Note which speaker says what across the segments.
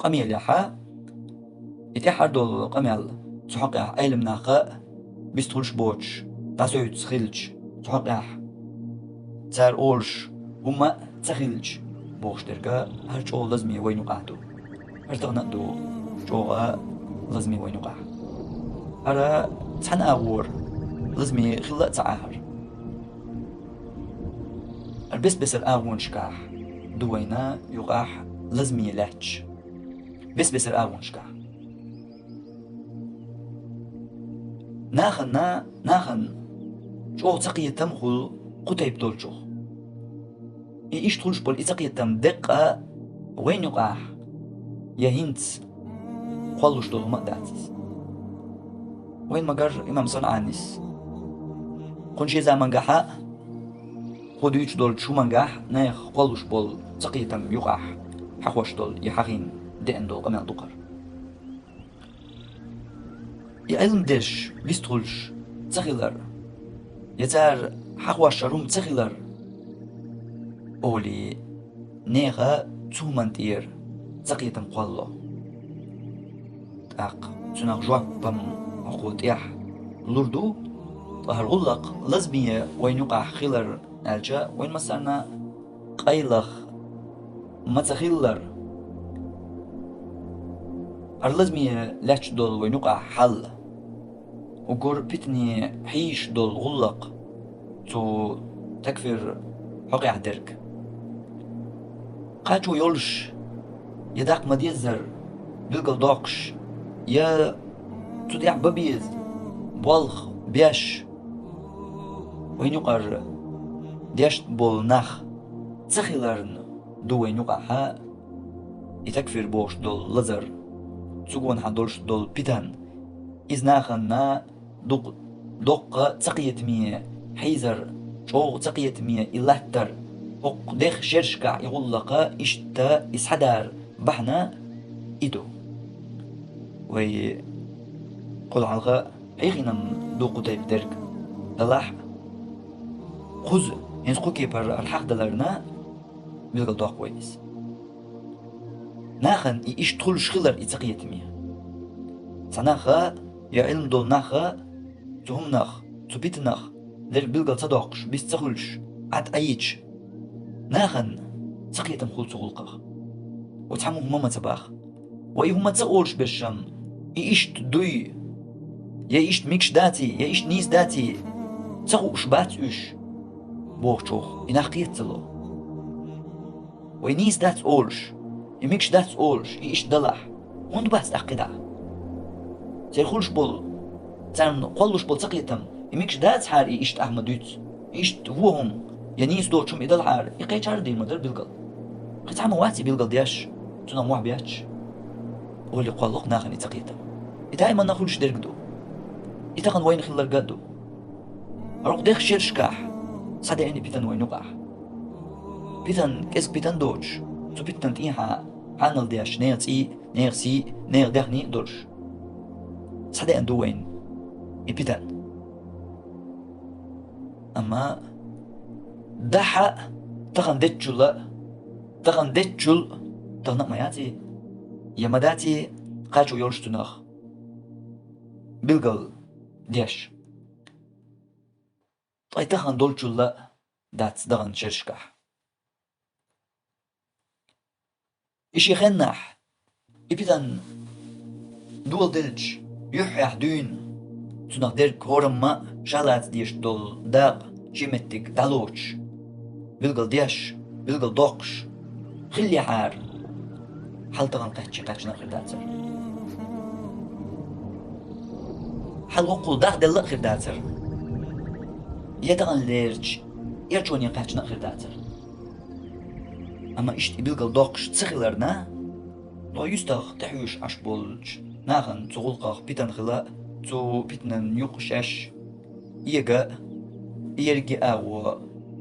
Speaker 1: قميل يحا يتحر دول قميل تحقق أيلم ناقا بيستولش بوتش تاسويت سخيلش تحقق تار أولش وما تخيلش بوش درجة هرش أول لازمي وين وقعتو هرتغنا دو جوغا لازمي وين وقع هرا تحن أغور لازمي خلا تعاهر البس الأغون شكاح دوينا يقاح لازمي لاتش بس الأغون شكاح ناخن شو تقية تمخل قتيب دولشو إيش تولش بول إتقية تم دقة وين يقاح يهينت قلوش دول مقداتس وين مقر إمام صنعانيس قنشي زمان قاحا خدويش دول شو منقاح نايخ قلوش بول تقية تم يقاح حخوش دول يحاقين دين دول قمال دقر يعلم ديش بيستولش تخيلر يتار حخوش روم تخيلر أولي نيغا تومان تير تقية تم قلو تاق تناق جواك بم أخوت إيح لوردو طهر غلق لازمية وين يقع خيلر نالجا وين مسارنا قيلخ ما تخيلر لازمية لاتش دول وين يقع حل وقر بيتني حيش دول غلق تو تكفر حقع درك قاچو يولش يداق مديزر بلقل دوقش يا تديع ببيز بولخ بيش وين يقر ديش بول نخ تخيلرن دو وين يقع ها يتكفر بوش دول لزر تسوقون حدولش دول بيتان إذ ناخن دق تقية مية حيزر شو تقية مية إلاتر وق ديخ شرشكع يغلق إشتا إسحدار بحنا إدو وي قل علغا حيخينا دو قتيب درك دلاح خذ ينسقو كيبر الحق دلرنا بيلقل دوق ويس ناخن إيش تخل شخلر إتقية مية سناخا يا علم دول ناخا تهم ناخ تبيت ناخ در بيلقل صدوقش بيس تخلش عد أيج ناخن تقية مخول تغلقه وتحمو هما تباخ وإي هما تقولش بالشم إيش تدوي يا إيش ميكش داتي يا إيش نيس داتي تقوش بات إيش بوخشوخ إناخ قيتلو وإي نيس دات أولش يميكش دات أولش إيش دلح وند بات أقدا تيخولش بول تان قولش بول تقيتم يميكش دات حار إيش أحمدوت إيش هوهم يا نيس دوتشم إدل حار يقيت حار دي مدر بيلقل قيت عمو واتي بيلقل دياش تونا موح بياتش ولي قولق ناخن يتقيتم إتايما ناخلش درقدو إتاقن وين خلر قدو أروق ديخ شيرشكاح صدق إني بيتن وين نقع بيتن كيسك بيتن دوش تو بيتن تيها حانل دياش نير تي نير سي نير ديخ ني دوش صدق إن دو وين بيتن أما دحا تغن ديتشل تغنق مياتي يمداتي قاچو يولشتناخ بيلقل دياش طيب تغن دولچل دات دغن شرشكح إشي خنح إبتن دول دلج يحيح دين تناخ ديرك هورم ما شالات ديش دول داق جيمتك دالوش بيلقل دياش بيلقل دوقش خلي حار حال تغن قاتش ناخر داتر حال وقل داق دل ناخر داتر يتغن ليرج يرجون يقاتش ناخر داتر أما إشت بيلقل دوقش تسخلرنا لو يستغ تحويش عش بولج ناخن تغلقاق بيتن خلا تو بيتنن يقشاش يجا يرجي أو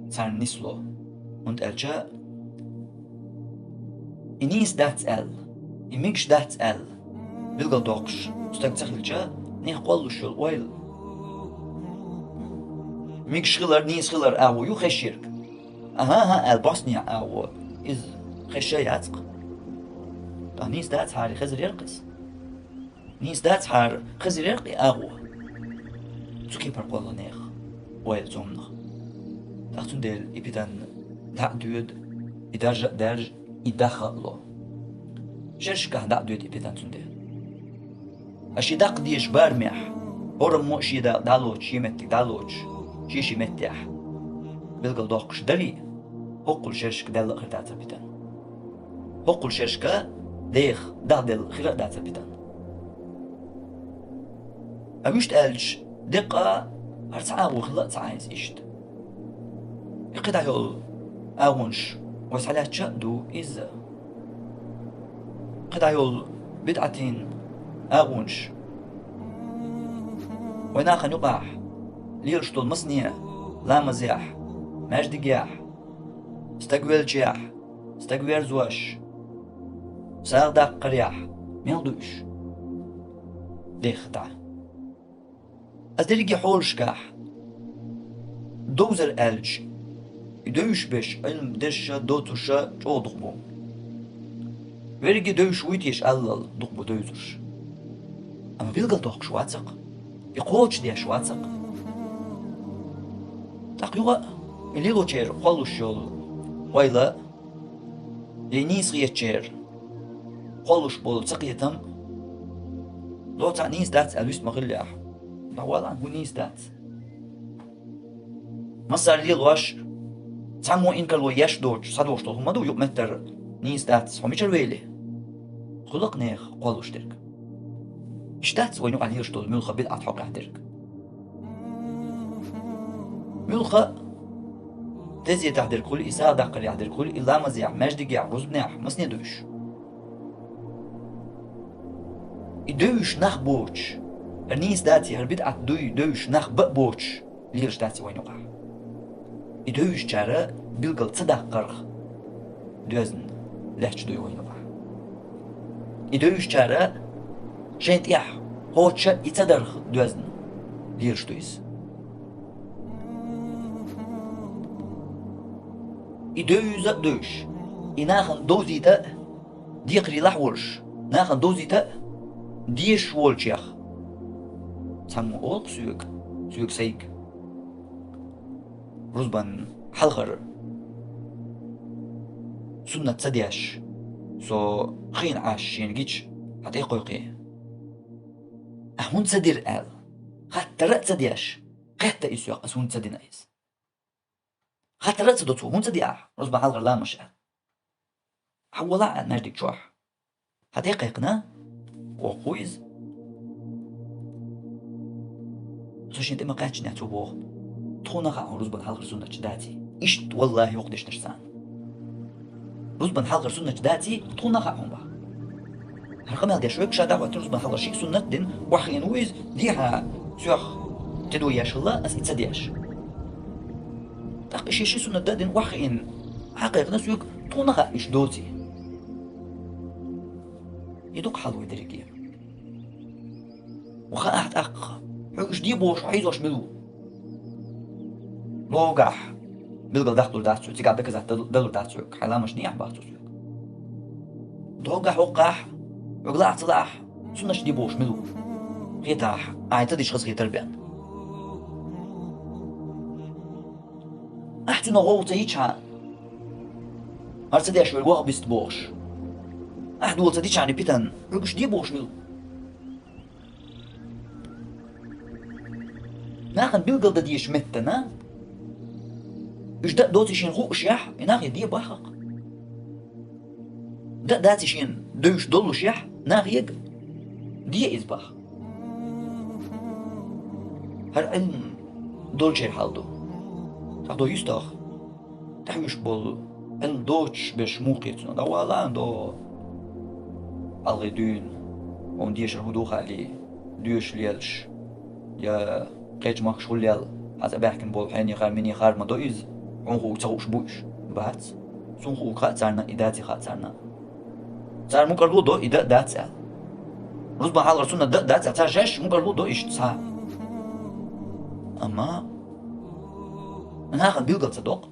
Speaker 1: صار نسلو und أرجع إنيس دات إميكش دات بيلقل دوقش استغ تسخلجا نيخ قولو شول ويل ميكش خلر نيس خلر أو يو خشيرك البوسنيا أو إز خشياتق نيس دات حاري خزر يرقص نيس دات حار خزر يرقي أغو سوكي برق والله نيخ ويل زومنخ تاختون ديل إبتان داق دود إدارج دارج إداخلو شرشكه داق دود إبتان تنديل أشي داق ديش بارميح هورم مو شي دالوش شيمتك دالوش شي متيح بلقل دوقش دري هقل شرشك دال أخر داتا بيتان هقل شرشكه ديخ دال خير داتا بيتان أمشت ألج دقة هرتعاو خلقت عايز إشت يقيد عيول أونش وسعلات شأدو إزا قيد عيول بدعتين أونش ويناخن يقاح ليرشتو المصنيع لا مزيح ماجد جياح استقبل جياح استقبل زواش ساغ داق قرياح ميغدوش ديخ دع أزدريجي حول شكاح دوزر ألج يدوش بش علم دشة دوتوشة جو دقبو ورقي دوش ويتيش ألل دقبو دوزرش أما بيلقل دوق شواتق يقوش ديا شواتق تقيوغا اللي لو تشير قلو الشول ويلا لنيس غيه تشير قلوش بول تقيتم لو تع نيس دات ألوست مغليح دوالا هو نيس دات مصار لي لواش تعمو إنك لو يش دوش صدوش طول هما دو يقمتر نيس دات هميشر ويلي خلق نيخ قلوش درك اشتات وينو على يشتول ملخة بدعت حق درك ملخة تزي تحضر كل إساءة دقل يحضر كل إلا مزيع مجد جيع روز بنيح مسني دوش يدوش نخ بوش النيس داتي هالبدعة دوش نخ بوش ليرش داتي وين وقع يدوش جارة بيلقل تصدق قرخ دوزن لحش دوي وين وقع يدوش جارة شنت يح هوتشا يتصدرخ دوزن ليرش دويس يدوز دوش يناخن دوزي تا ديقري لحورش ناخن دوزي تا ديش وولشيخ تسمو أولق سيوك سيك رزبان حلغر سنة تسدياش سو خين عاش ينجيش حتى يقويقي أهون تسدير آل حتى رأت تسدياش حتى إسيوق أسون تسدين أيس حتى رأت تسدوتو هون تسدياح رزبان حلغر لا مش آل حولا عن مجدك شوح حتى يقيقنا وقويز سوشين تما قاعدش نعتو بوغ تخونا قاعد رزبان حلغر سنة جداتي إشت والله وقتش نشسان رزبان حلغر سنة جداتي تخونا قاعد با هرقم هالدي شوك شادا وقت رزبان حلغر شيك سنة دين وحين ويز ديها سيوخ تدو ياش الله أس إتسدياش تقشي شي سنة دين وحين حقيقنا سيوك تخونا قاعد إش دوتي يدوك حلو يدريكي وخاحت أق حوش دي بوش عايزوش ملو لوقح بلقل داخل داتسو تيقع بكزا دلو داتسوك حالا مش نيح باختوسوك دوقح وقح وقلع طلع سنش دي بوش ملو غيتاح عايتديش خز غيتر بيان أحتنا غوطة يتشعان هرتديش والواغ بيست بوش أحد ولتا ديش عني بيتان حوش دي بوش ملو ناخن بلقل دا ديش متنا إش دا دوتي شين خوش يح ناخي دي باخق دا داتي شين دوش دولش يح ناخي يق دي إزباخ هر علم دول شير حالدو تاخدو يستاخ تحوش بول علم دوش بش موقيتنا دا والان دو ألغي دون ومن ديش الهدو خالي دوش ليلش يا قيج ماك شغل ليل حتى بحكم بول حيني خار مني خار ما دويز عنخو تغوش بوش بات سنخو خاتسارنا إداتي خاتسارنا سار مقرلو دو إدا داتسال رزبا حال رسولنا داتسال سار جاش مقرلو دو إش تسا أما أنا هاخد بيلقل تصدق